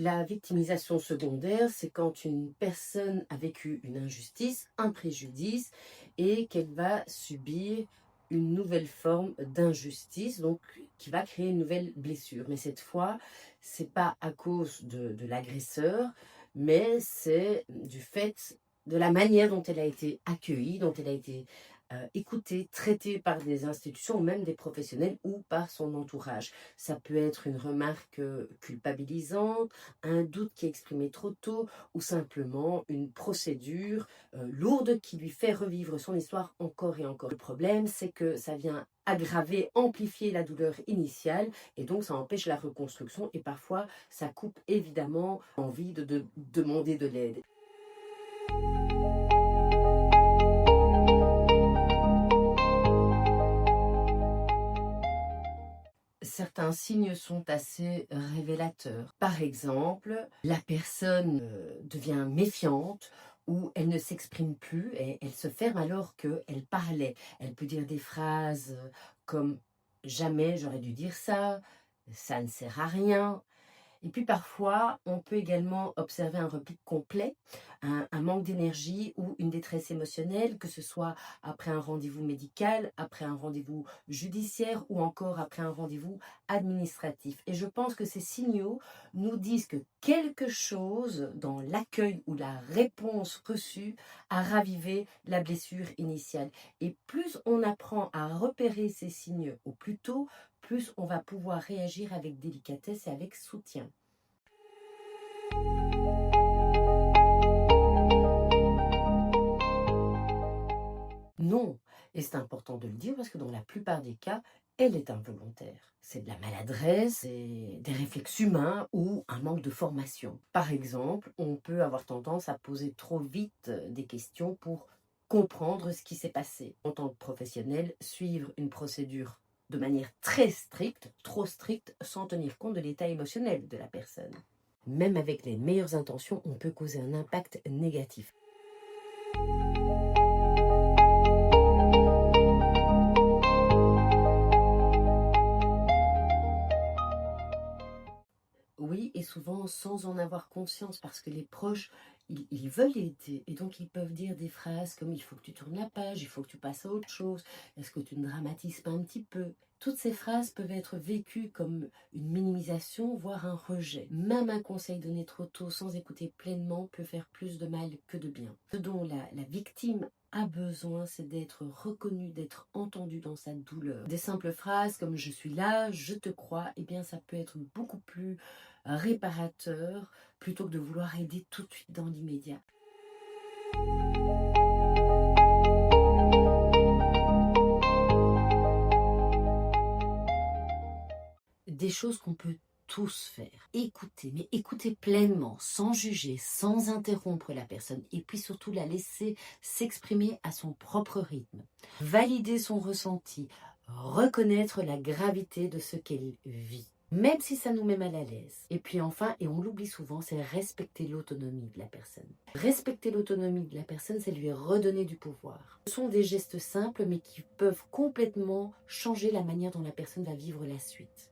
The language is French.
La victimisation secondaire, c'est quand une personne a vécu une injustice, un préjudice, et qu'elle va subir une nouvelle forme d'injustice, donc qui va créer une nouvelle blessure. Mais cette fois, c'est pas à cause de l'agresseur, mais c'est du fait de la manière dont elle a été accueillie, dont elle a été écoutée, traitée par des institutions ou même des professionnels ou par son entourage. Ça peut être une remarque culpabilisante, un doute qui est exprimé trop tôt ou simplement une procédure lourde qui lui fait revivre son histoire encore et encore. Le problème, c'est que ça vient aggraver, amplifier la douleur initiale et donc ça empêche la reconstruction et parfois ça coupe évidemment l'envie de demander de l'aide. Certains signes sont assez révélateurs. Par exemple, la personne devient méfiante ou elle ne s'exprime plus et elle se ferme alors qu'elle parlait. Elle peut dire des phrases comme «jamais j'aurais dû dire ça», «ça ne sert à rien». Et puis parfois, on peut également observer un repli complet, un manque d'énergie ou une détresse émotionnelle, que ce soit après un rendez-vous médical, après un rendez-vous judiciaire ou encore après un rendez-vous administratif. Et je pense que ces signaux nous disent que quelque chose dans l'accueil ou la réponse reçue a ravivé la blessure initiale. Et plus on apprend à repérer ces signes au plus tôt, plus on va pouvoir réagir avec délicatesse et avec soutien. Non, et c'est important de le dire parce que dans la plupart des cas, elle est involontaire. C'est de la maladresse, c'est des réflexes humains ou un manque de formation. Par exemple, on peut avoir tendance à poser trop vite des questions pour comprendre ce qui s'est passé. En tant que professionnel, suivre une procédure de manière très stricte, trop stricte, sans tenir compte de l'état émotionnel de la personne. Même avec les meilleures intentions, on peut causer un impact négatif. Oui, et souvent sans en avoir conscience, parce que les proches, ils veulent aider, et donc ils peuvent dire des phrases comme «il faut que tu tournes la page, il faut que tu passes à autre chose, est-ce que tu ne dramatises pas un petit peu?» Toutes ces phrases peuvent être vécues comme une minimisation, voire un rejet. Même un conseil donné trop tôt, sans écouter pleinement, peut faire plus de mal que de bien. Ce dont la victime a besoin, c'est d'être reconnue, d'être entendue dans sa douleur. Des simples phrases comme «je suis là, je te crois», eh bien ça peut être beaucoup plus réparateur plutôt que de vouloir aider tout de suite dans l'immédiat. Des choses qu'on peut tous faire. Écouter, mais écouter pleinement, sans juger, sans interrompre la personne et puis surtout la laisser s'exprimer à son propre rythme. Valider son ressenti, reconnaître la gravité de ce qu'elle vit. Même si ça nous met mal à l'aise. Et puis enfin, et on l'oublie souvent, c'est respecter l'autonomie de la personne. Respecter l'autonomie de la personne, c'est lui redonner du pouvoir. Ce sont des gestes simples, mais qui peuvent complètement changer la manière dont la personne va vivre la suite.